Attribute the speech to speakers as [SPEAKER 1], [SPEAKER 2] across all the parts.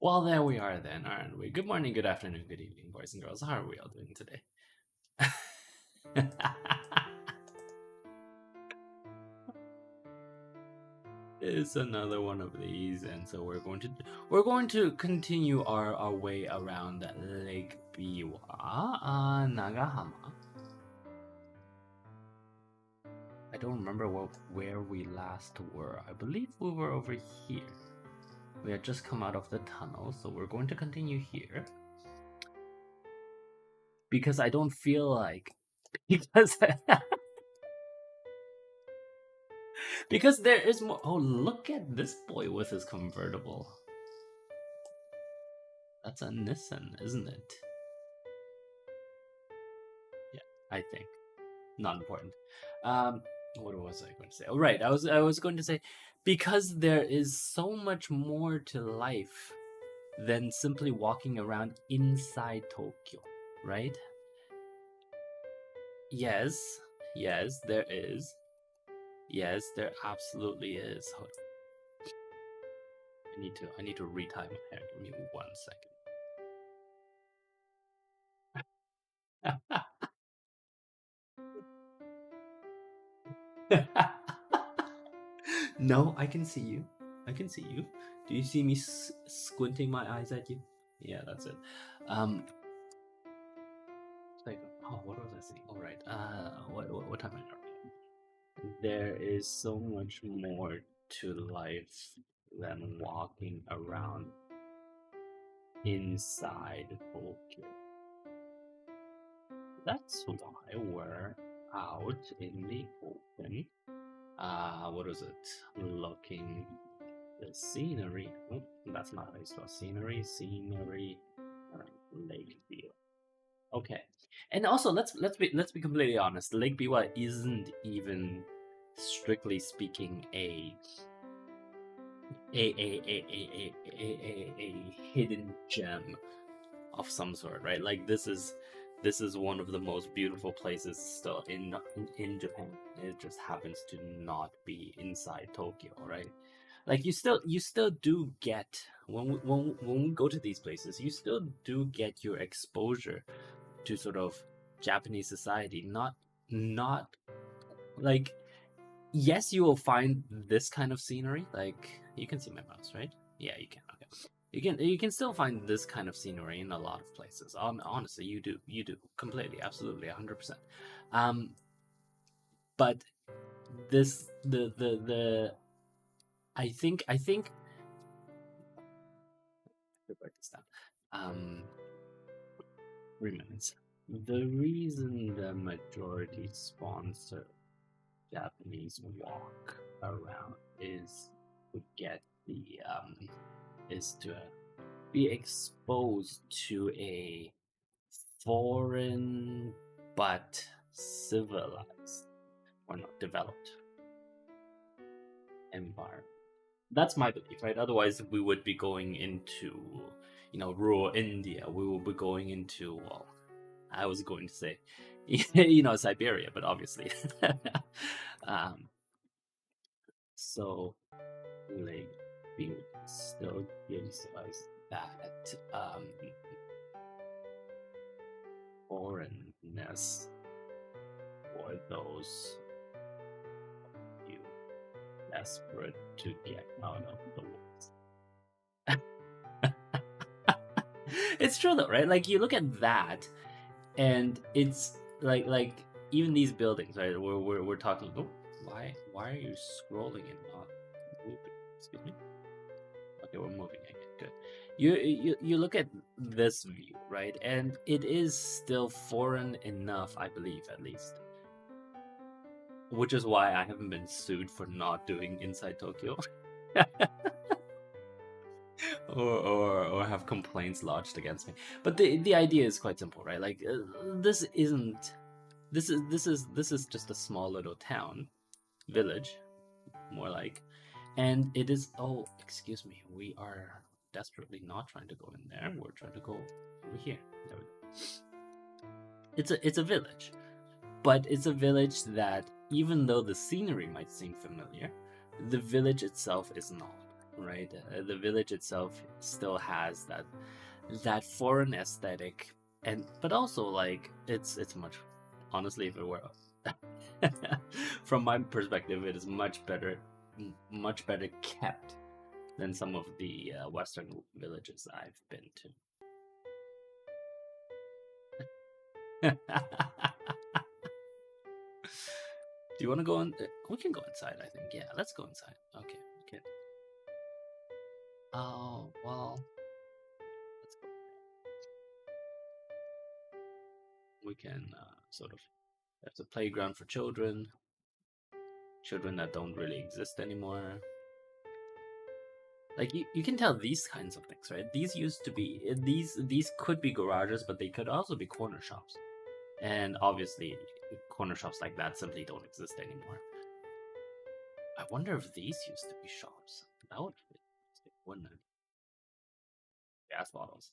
[SPEAKER 1] Well, there we are then, aren't we? Good morning, good afternoon, good evening, boys and girls. How are we all doing today? It's another one of these, and so we're going to continue our way around Lake Biwa, Nagahama. I don't remember where we last were. I believe we were over here. We had just come out of the tunnel, so we're going to continue here. Because I don't feel like because because there is more. Oh, look at this boy with his convertible. That's a Nissan, isn't it? Yeah, I think. Not important. What was I going to say? Oh, right. I was going to say because there is so much more to life than simply walking around inside Tokyo, right? Yes, yes, there is. Yes, there absolutely is. Hold on. I need to retie my hair. Give me 1 second. No, I can see you. I can see you. Do you see me squinting my eyes at you? Yeah, that's it. Like, oh, what was I saying? All right. What time are we? There is so much more to life than walking around inside Tokyo. That's why we're out in the open. What is it? Looking the scenery. Oh, that's not how you spell scenery. Scenery. Lake view. Okay, and also let's be completely honest. Lake Biwa isn't even, strictly speaking, a hidden gem of some sort, right? Like this is one of the most beautiful places still in Japan. It just happens to not be inside Tokyo, right? Like you still do get when we go to these places, you still do get your exposure to sort of Japanese society. Not like, yes, you will find this kind of scenery. Like, you can see my mouse, right? Yeah, you can. Okay. You can still find this kind of scenery in a lot of places. Honestly, you do completely, absolutely, 100%. But this the I think to break this down. 3 minutes. The reason the majority sponsor Japanese walk around is to get the is to be exposed to a foreign but civilized or not developed environment. That's my belief, right? Otherwise, we would be going into, rural India. We will be going into, well, I was going to say, Siberia, but obviously. um, so, like, we still gives us that foreignness for those you desperate to get out of the woods. It's true though, right? Like, you look at that, and it's like even these buildings, right? We're talking. Oh, why are you scrolling and not moving? Excuse me. Okay, we're moving again. Good. You look at this view, right? And it is still foreign enough, I believe, at least. Which is why I haven't been sued for not doing Inside Tokyo. or have complaints lodged against me. But the idea is quite simple, right? Like, this is just a small little town, village, more like, and it is. Oh, excuse me, we are desperately not trying to go in there. We're trying to go over here. There we go. It's a village, but it's a village that, even though the scenery might seem familiar, the village itself is not. right? The village itself still has that foreign aesthetic, and but also like it's much, honestly, if it were from my perspective, it is much better kept than some of the Western villages I've been to. Do you want to go on? We can go inside, I think. Yeah, let's go inside. Okay, okay. Oh, well, let's go. We can sort of, there's a playground for children, children that don't really exist anymore. Like you can tell these kinds of things, right? These used to be these could be garages, but they could also be corner shops. And obviously, corner shops like that simply don't exist anymore. I wonder if these used to be shops. That would be interesting, wouldn't it? Gas bottles.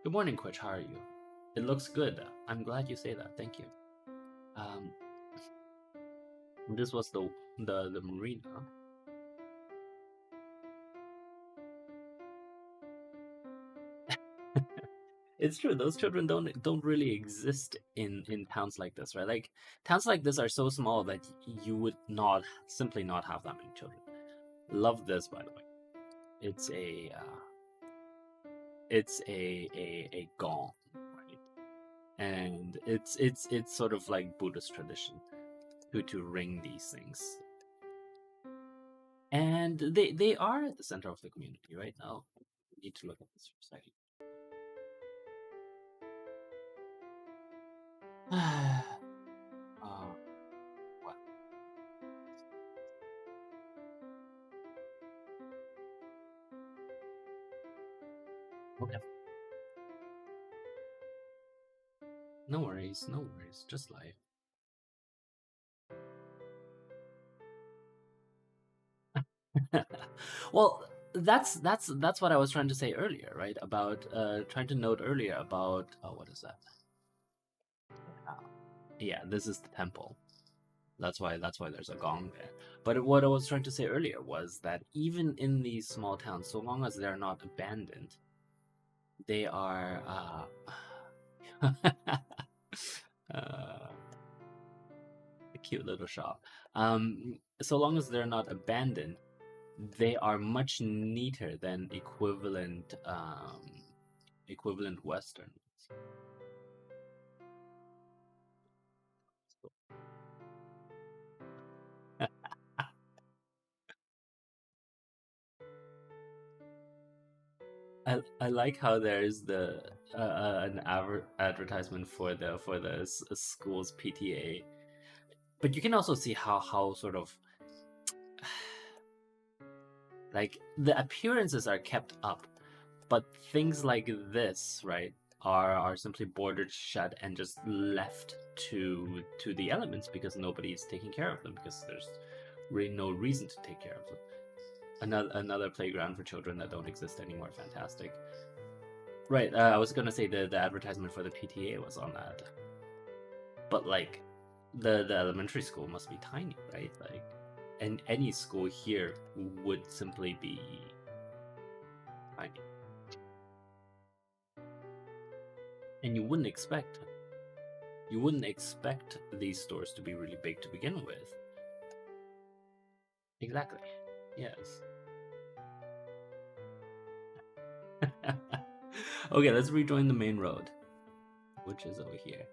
[SPEAKER 1] Good morning, Quitch. How are you? It looks good. I'm glad you say that. Thank you. Um, this was the marina. It's true. Those children don't really exist in towns like this, right? Like towns like this are so small that you would not simply not have that many children. Love this, by the way. It's a gong, right? And it's sort of like Buddhist tradition to ring these things, and they are at the center of the community right now. We need to look at this for a second. uh, what? Okay. No worries, no worries. Just life. Well, that's what I was trying to say earlier, right? About trying to note earlier about what is that? Yeah, this is the temple. That's why there's a gong there. But what I was trying to say earlier was that even in these small towns, so long as they're not abandoned, they are uh, a cute little shop. So long as they're not abandoned, they are much neater than equivalent Western. I like how there's the an advertisement for the school's PTA, but you can also see how sort of like the appearances are kept up, but things like this, right, are simply bordered shut and just left to the elements because nobody's taking care of them because there's really no reason to take care of them. Another playground for children that don't exist anymore. Fantastic. Right. I was gonna say the advertisement for the PTA was on that, but like the elementary school must be tiny, right? Like, and any school here would simply be tiny, and you wouldn't expect these stores to be really big to begin with. Exactly. Yes. Okay, let's rejoin the main road, which is over here.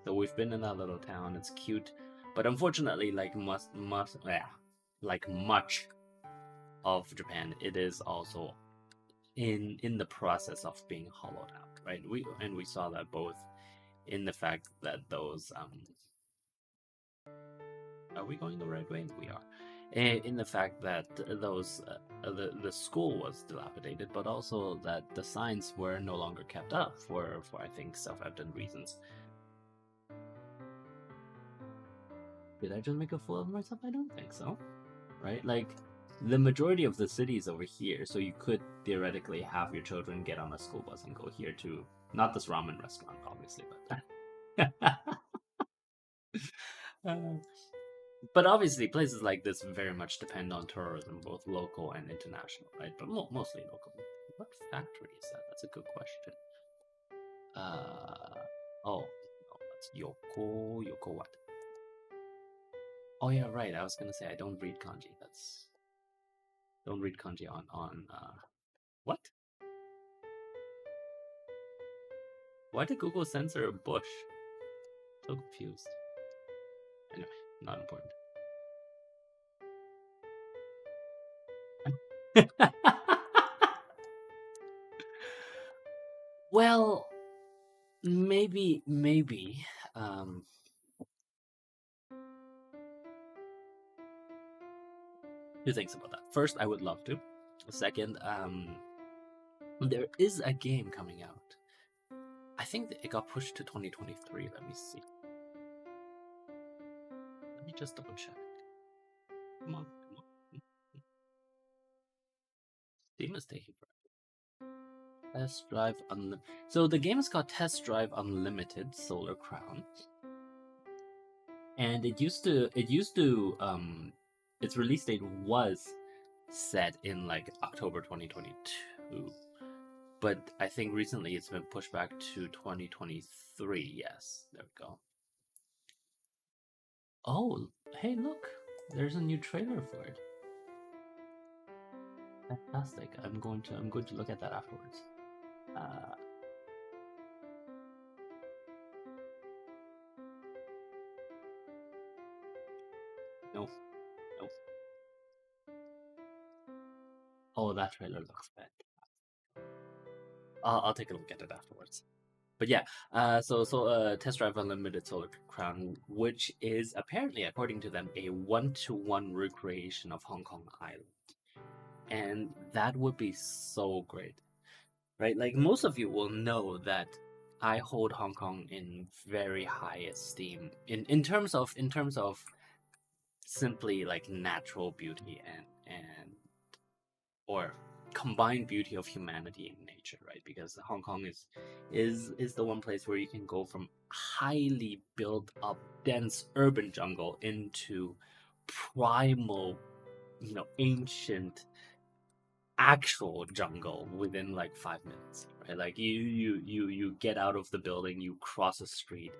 [SPEAKER 1] So we've been in that little town. It's cute, but unfortunately, like much of Japan, it is also in the process of being hollowed out, right? We saw that both in the fact that those are we going the right way? We are. In the fact that those the school was dilapidated, but also that the signs were no longer kept up for I think self-evident reasons. Did I just make a fool of myself? I don't think so. Right? Like the majority of the city is over here, so you could theoretically have your children get on a school bus and go here to not this ramen restaurant, obviously, but But obviously, places like this very much depend on tourism, both local and international, right? But mostly local. What factory is that? That's a good question. Oh, no, that's Yoko what? Oh yeah, right. I was gonna say I don't read kanji. Don't read kanji on what? Why did Google censor a bush? So confused. Anyway, not important. Well, maybe. Um, Two things about that. First, I would love to. Second, there is a game coming out. I think that it got pushed to 2023. Let me see. Let me just double check. Come on, come on. Steam is taking forever. Test Drive Unlimited. So the game is called Test Drive Unlimited Solar Crown, and its release date was set in like October 2022, but I think recently it's been pushed back to 2023. Yes, there we go. Oh, hey, look, there's a new trailer for it. Fantastic. I'm going to look at that afterwards. Uh, no, no. Oh, that trailer looks bad. I'll take a look at it afterwards. But yeah, Test Drive Unlimited Solar Crown, which is apparently, according to them, a one-to-one recreation of Hong Kong Island, and that would be so great, right? Like most of you will know that I hold Hong Kong in very high esteem in terms of simply like natural beauty and or combined beauty of humanity and nature, right? Because Hong Kong is the one place where you can go from highly built up dense urban jungle into primal, ancient actual jungle within like 5 minutes, right? Like you get out of the building, you cross a street,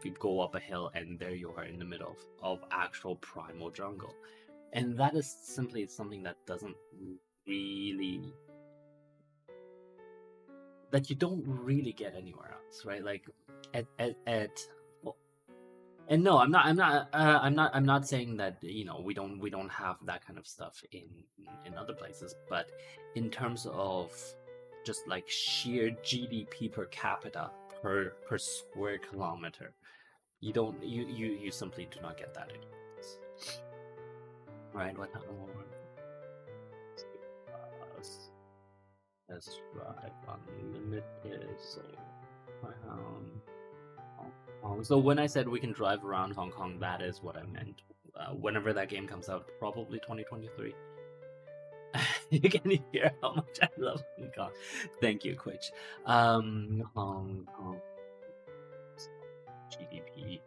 [SPEAKER 1] you go up a hill, and there you are in the middle of actual primal jungle. And that is simply something that doesn't really that you don't really get anywhere else, right? Like at well, and no, I'm not saying that we don't have that kind of stuff in other places, but in terms of just like sheer GDP per capita per square kilometer, you don't you simply do not get that anywhere else, right? What that's right, unlimited. So, so when I said we can drive around Hong Kong, that is what I meant. Whenever that game comes out, probably 2023. You can hear how much I love Hong Kong. Thank you, Quitch. Hong Kong GDP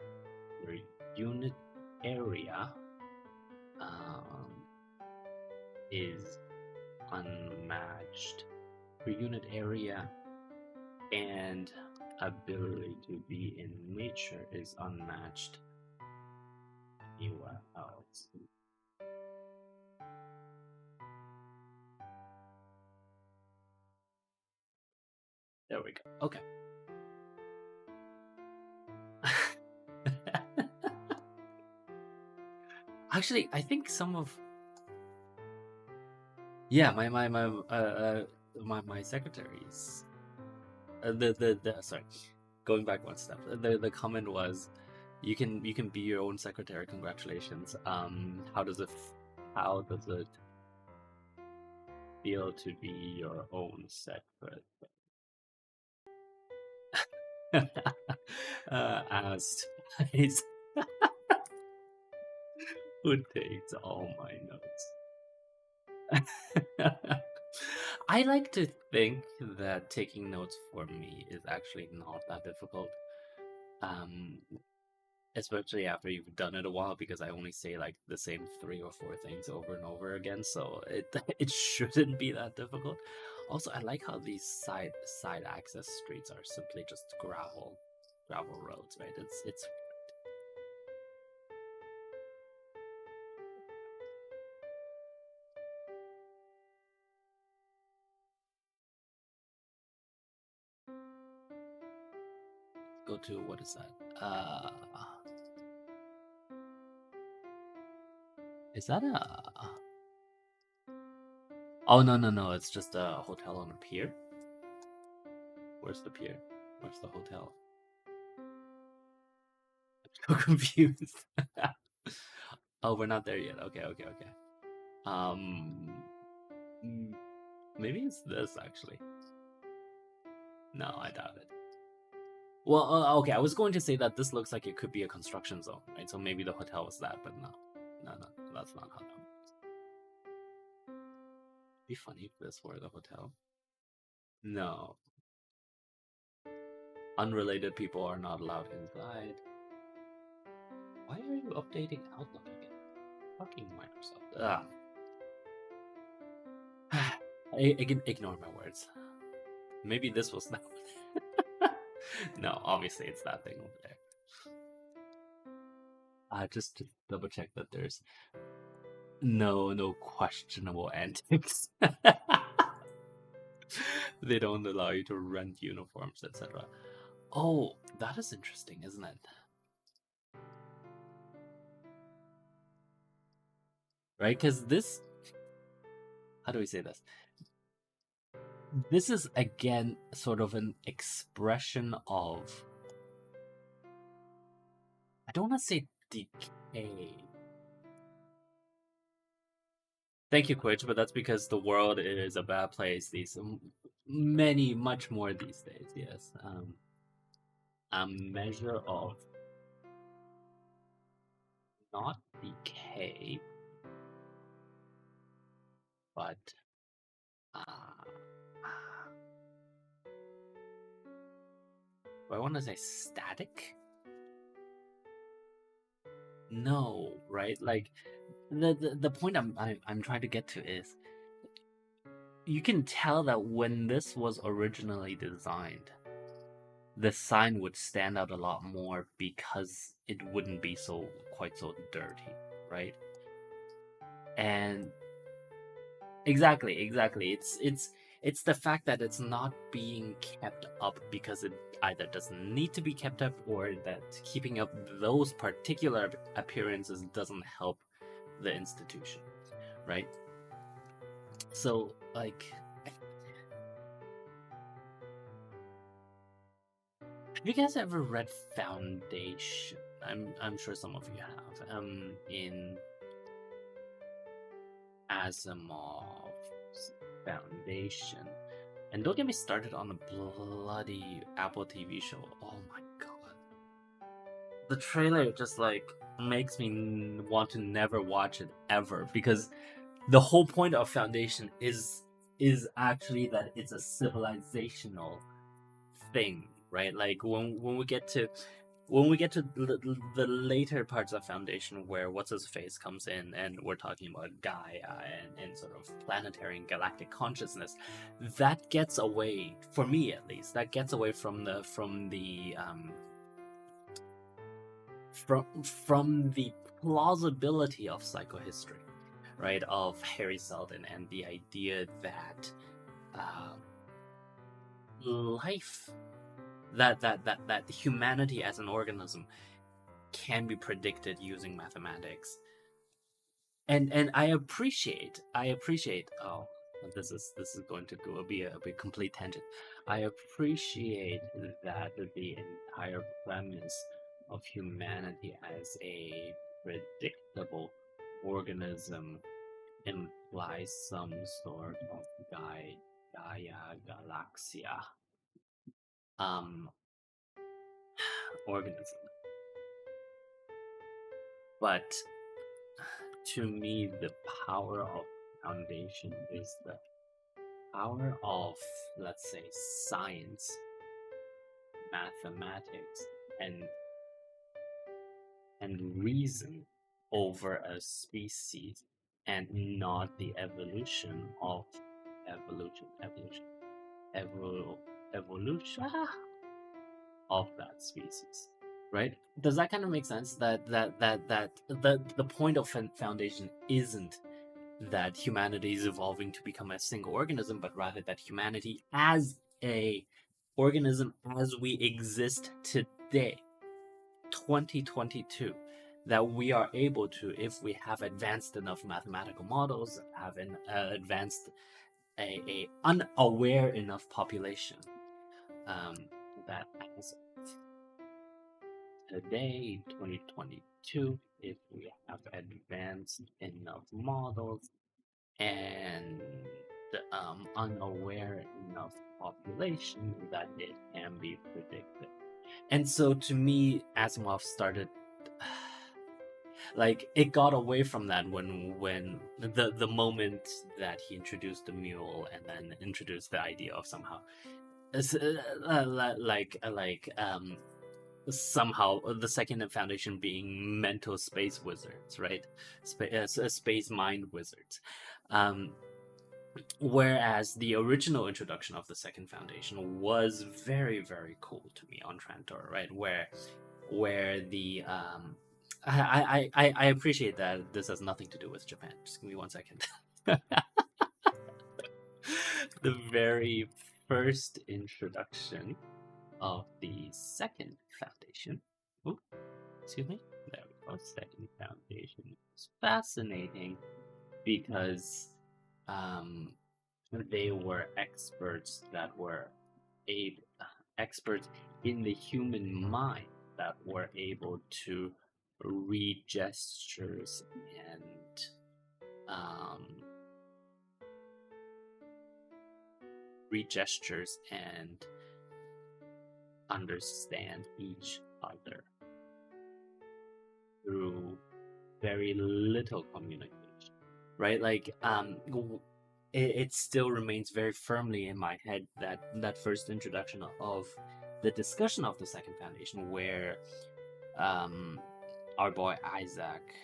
[SPEAKER 1] per unit area is unmatched. Per unit area and ability to be in nature is unmatched. There we go. Okay. Actually, I think some of my secretaries the sorry, going back one step. The comment was, you can be your own secretary. Congratulations. How does it feel to be your own secretary? Asked twice. Who takes all my notes? I like to think that taking notes for me is actually not that difficult. Um, especially after you've done it a while, because I only say like the same 3 or 4 things over and over again, so it it shouldn't be that difficult. Also, I like how these side access streets are simply just gravel roads, right? It's go to, what is that? Is that a? Oh, no, it's just a hotel on a pier. Where's the pier? Where's the hotel? I'm so confused. Oh, we're not there yet. Okay. Um, maybe it's this actually. No, I doubt it. Well, okay, I was going to say that this looks like it could be a construction zone, right? So maybe the hotel was that, but no, that's not how that works. It'd be funny if this were the hotel. No, unrelated people are not allowed inside. Why are you updating Outlook again? Fucking Microsoft. Ignore my words. Maybe this was that one. No, obviously it's that thing over there. Just to double check that there's no questionable antics. They don't allow you to rent uniforms, etc. Oh, that is interesting, isn't it? Right? Because this, how do we say this? This is again sort of an expression of, I don't want to say decay. Thank you, Quitch, but that's because the world is a bad place. Much more these days. Yes, a measure of not decay, but uh, do I want to say static? No, right? Like the point I'm trying to get to is, you can tell that when this was originally designed, the sign would stand out a lot more because it wouldn't be quite so dirty, right? And exactly. It's the fact that it's not being kept up because it either doesn't need to be kept up, or that keeping up those particular appearances doesn't help the institution, right? So, like, have you guys ever read Foundation? I'm sure some of you have. In Asimov's Foundation. And don't get me started on the bloody Apple TV show. Oh my god. The trailer just like makes me want to never watch it ever, because the whole point of Foundation is actually that it's a civilizational thing, right? Like when we get to the later parts of Foundation, where what's his face comes in, and we're talking about Gaia and sort of planetary and galactic consciousness, that gets away, for me at least, that gets away from the from the plausibility of psychohistory, right? Of Harry Seldon, and the idea that um, life, that humanity as an organism can be predicted using mathematics. And I appreciate, oh, this is going to be a complete tangent. I appreciate that the entire premise of humanity as a predictable organism implies some sort of Gaia Galaxia um organism. But to me, the power of Foundation is the power of, let's say, science, mathematics, and and reason over a species, and not the evolution of evol, evolution of that species, right? Does that kind of make sense? That the point of foundation isn't that humanity is evolving to become a single organism, but rather that humanity as a organism as we exist today, 2022, that we are able to, if we have advanced enough mathematical models, have an advanced a unaware enough population, um, that as today, 2022, if we have advanced enough models and unaware enough population, that it can be predicted. And so to me, Asimov started like it got away from that when the moment that he introduced the mule and then introduced the idea of somehow somehow the second foundation being mental space wizards, right? Space mind wizards. Whereas the original introduction of the second foundation was very, very cool to me on Trantor, right? Where the I appreciate that this has nothing to do with Japan. Just give me 1 second. The very first introduction of the second foundation. Ooh, excuse me. There we go. Second foundation is fascinating because they were experts that were experts in the human mind that were able to read gestures and understand each other through very little communication, right? Like it still remains very firmly in my head that first introduction of the discussion of the second foundation, where our boy Isaac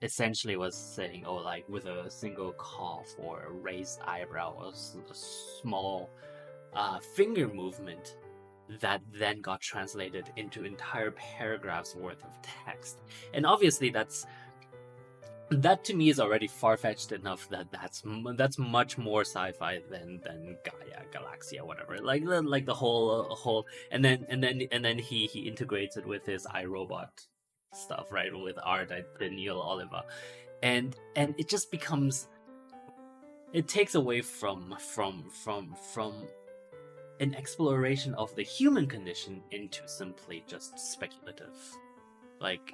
[SPEAKER 1] essentially was saying, oh, like with a single cough or a raised eyebrow or a small finger movement, that then got translated into entire paragraphs worth of text. And obviously that to me is already far-fetched enough that that's much more sci-fi than Gaia, Galaxia, whatever. Like the whole and then he integrates it with his iRobot stuff, right? With art by Neil Oliver. And it just becomes, it takes away from an exploration of the human condition into simply just speculative. Like,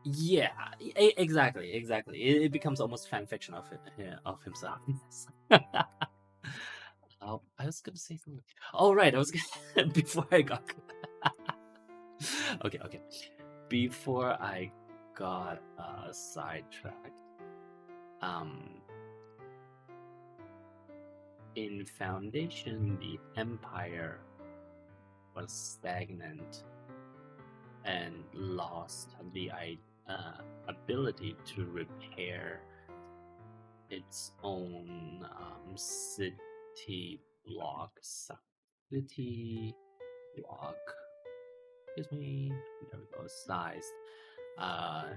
[SPEAKER 1] yeah, exactly. It becomes almost fan fiction of himself. Oh, I was gonna say something. Oh, right, I was gonna before I got okay. Before I got sidetracked, in Foundation, the Empire was stagnant and lost the ability to repair its own city block, excuse me, there we go, sized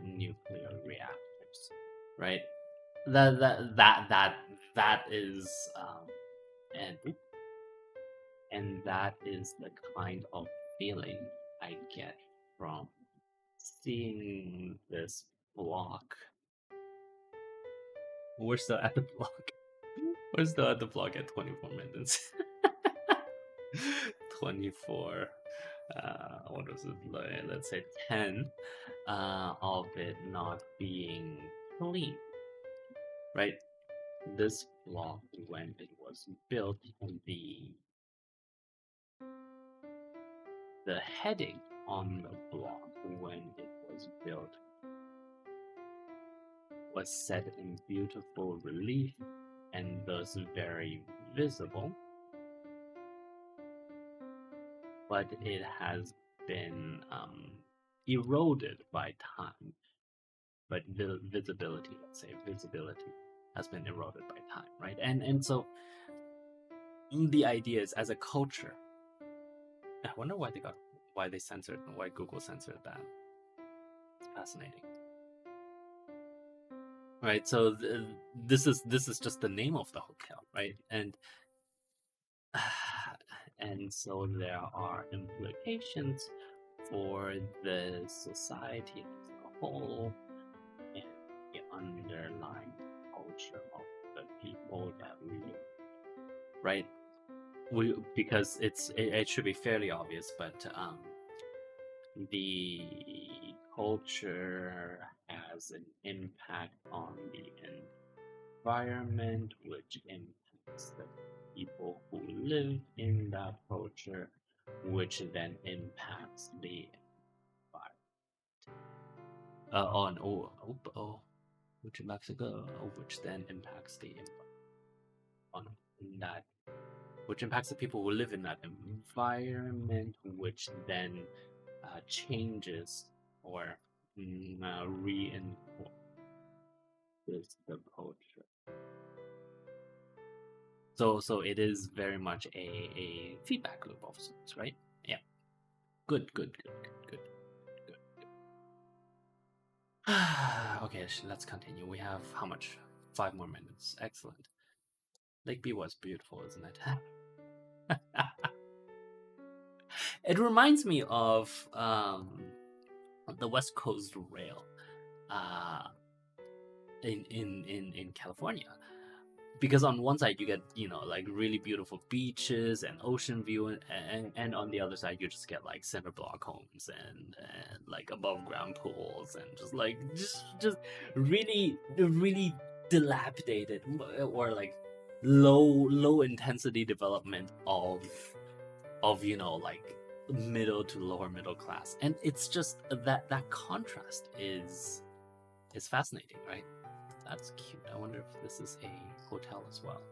[SPEAKER 1] nuclear reactors, right? That is and that is the kind of feeling I get from seeing this block. We're still at the block. We're still at the block at 24 minutes. 24. What was it? Let's say 10 of it not being clean. Right? This block, when it was built, the heading on the block when it was built was set in beautiful relief and thus very visible but it has been eroded by time. But visibility, let's say visibility, has been eroded by time, right? And so the idea is, as a culture, I wonder why they censored, why Google censored that. It's fascinating, right? So this is just the name of the hotel, right? And so there are implications for the society as a whole and the underlying culture of the people that live, right? Because it should be fairly obvious, but the culture has an impact on the environment, which impacts the people who live in that culture, which then impacts the which impacts which then impacts the on that, which impacts the people who live in that environment, which then changes or reinforces the culture. So it is very much a feedback loop of sorts, right? Yeah. Good. Okay, let's continue. We have how much? 5 more minutes. Excellent. Lake B was beautiful, isn't it? It reminds me of the West Coast Rail in California. Because on one side you get, like really beautiful beaches and ocean view, and on the other side you just get like cinder block homes and like above ground pools and just really dilapidated or like low intensity development of like middle to lower middle class, and it's just that contrast is fascinating, right? That's cute. I wonder if this is a hotel as well.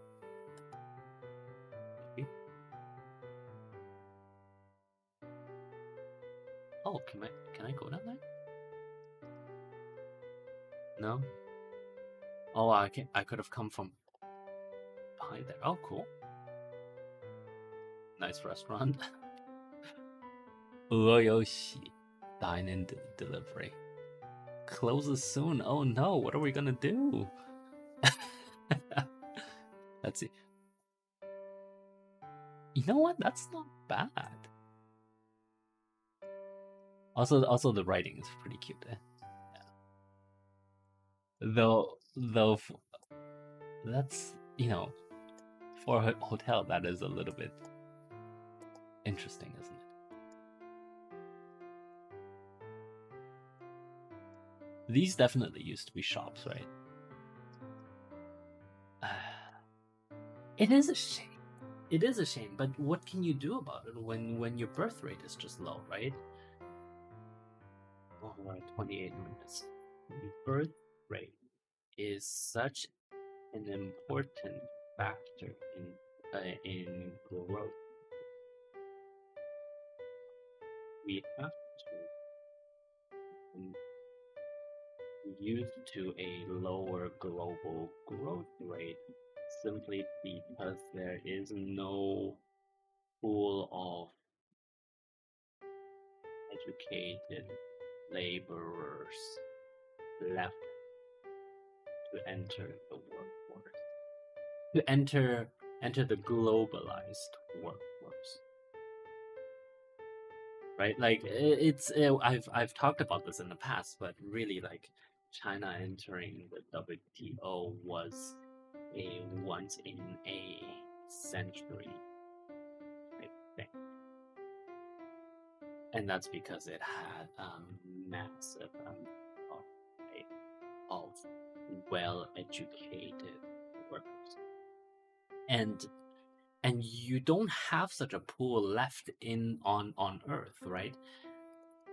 [SPEAKER 1] Maybe. Oh, can I go down there? No. Oh, I could have come from behind there. Oh, cool. Nice restaurant. Uoyoshi dine-in delivery closes soon. Oh no, what are we gonna do? Let's see. You know what? That's not bad. Also the writing is pretty cute. Yeah. Though that's, for a hotel, that is a little bit interesting, isn't it? These definitely used to be shops, right? It is a shame. It is a shame, but what can you do about it when your birth rate is just low, right? Oh, we're at 28 minutes. Birth rate is such an important factor in growth. We have to used to a lower global growth rate simply because there is no pool of educated laborers left to enter the workforce, to enter the globalized workforce, right? Like it's I've talked about this in the past, but really, like, China entering the WTO was a once in a century type thing, and that's because it had massive of well-educated workers, and you don't have such a pool left on Earth, right?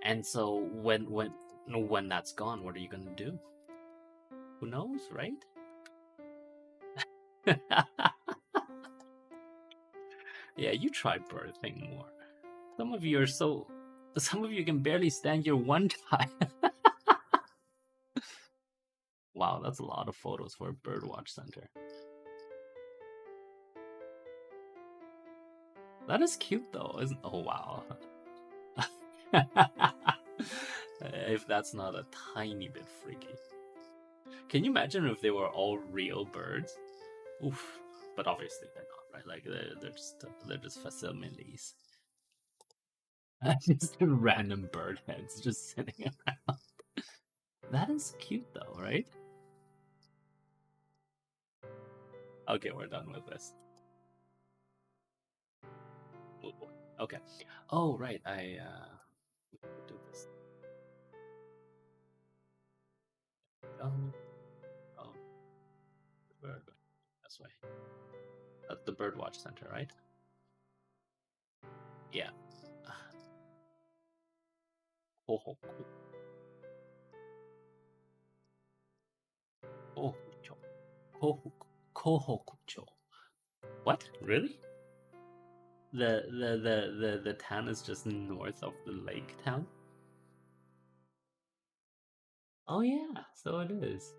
[SPEAKER 1] And so when that's gone, what are you gonna do? Who knows, right? Yeah, you try birthing more. Some of you are so. Some of you can barely stand your one time. Wow, that's a lot of photos for a birdwatch center. That is cute though, isn't? Oh wow. If that's not a tiny bit freaky. Can you imagine if they were all real birds? Oof. But obviously they're not, right? Like they're just facilities. Just random bird heads just sitting around. That is cute though, right? Okay, we're done with this. Okay. Oh right, I do this. Oh, oh, we're going this way. That's the birdwatch center, right? Yeah. Oh, Kohokucho. Kohokucho. What? Really? The town is just north of the lake town? Oh yeah, so it is.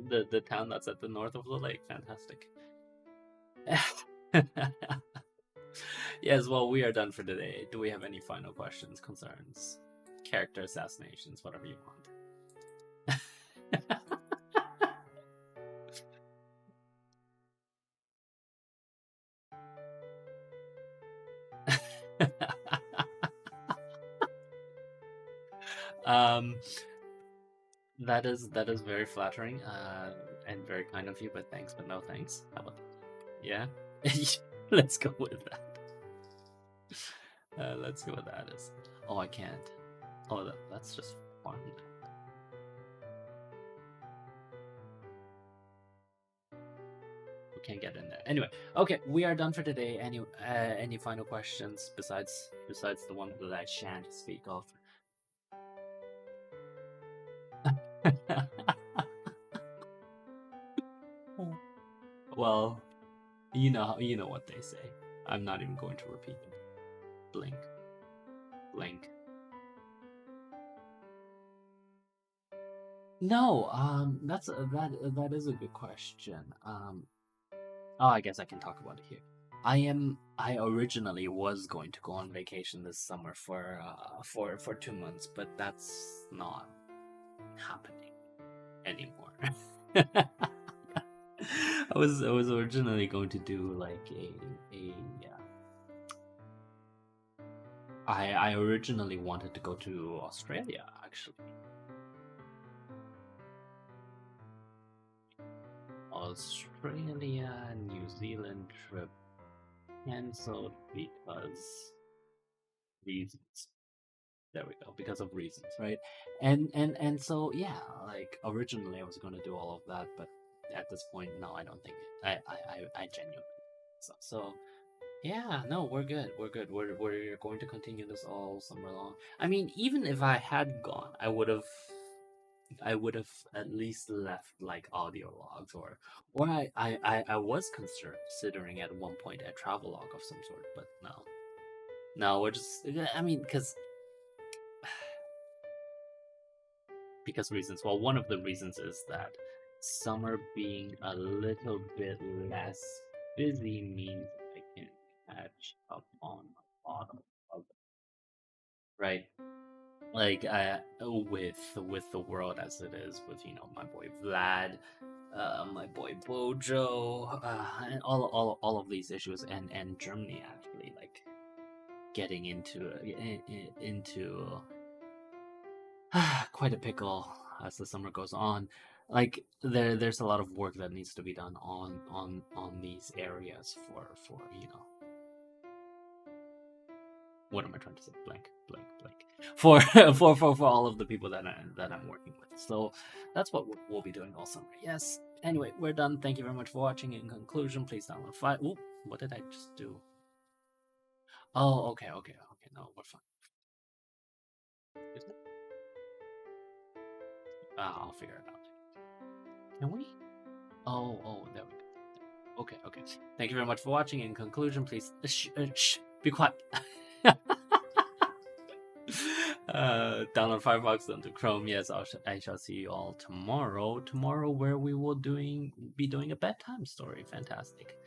[SPEAKER 1] The town that's at the north of the lake. Fantastic. Yes, well, we are done for today. Do we have any final questions, concerns, character assassinations, whatever you want? um, that is very flattering and very kind of you, but thanks, but no thanks. How about that? Yeah, let's go with that. Let's go with that. Oh, I can't. Oh, that's just fun. We can't get in there. Anyway, okay, we are done for today. Any final questions besides the one that I shan't speak of? Well, you know what they say. I'm not even going to repeat it. Blink, blink. No, that is a good question. Oh, I guess I can talk about it here. I originally was going to go on vacation this summer for 2 months, but that's not happening anymore. I was originally going to do like a I originally wanted to go to Australia actually. Australia, New Zealand trip cancelled because reasons. There we go, because of reasons, right? And so yeah, like originally I was going to do all of that, but at this point, no, I don't think I genuinely. So yeah, no, we're good. We're good. We're going to continue this all summer long. I mean, even if I had gone, I would have at least left like audio logs or I was considering at one point a travel log of some sort, but no, we're just. I mean, because reasons. Well, one of the reasons is that summer being a little bit less busy means I can catch up on a lot of right. Like with the world as it is, with my boy Vlad, my boy Bojo, and all of these issues, and Germany actually like getting into quite a pickle as the summer goes on. Like there's a lot of work that needs to be done on these areas for what am I trying to say? Blank, blank, blank. For for all of the people that I'm working with. So that's what we'll be doing all summer. Yes. Anyway, we're done. Thank you very much for watching. In conclusion, please download file. Ooh, what did I just do? Oh, okay. No, we're fine. I'll figure it out. Can we? Oh, there we go. Okay. Thank you very much for watching. In conclusion, please. Be quiet. Download Firefox onto Chrome. Yes, I shall see you all tomorrow. Tomorrow, where we will be doing a bedtime story. Fantastic.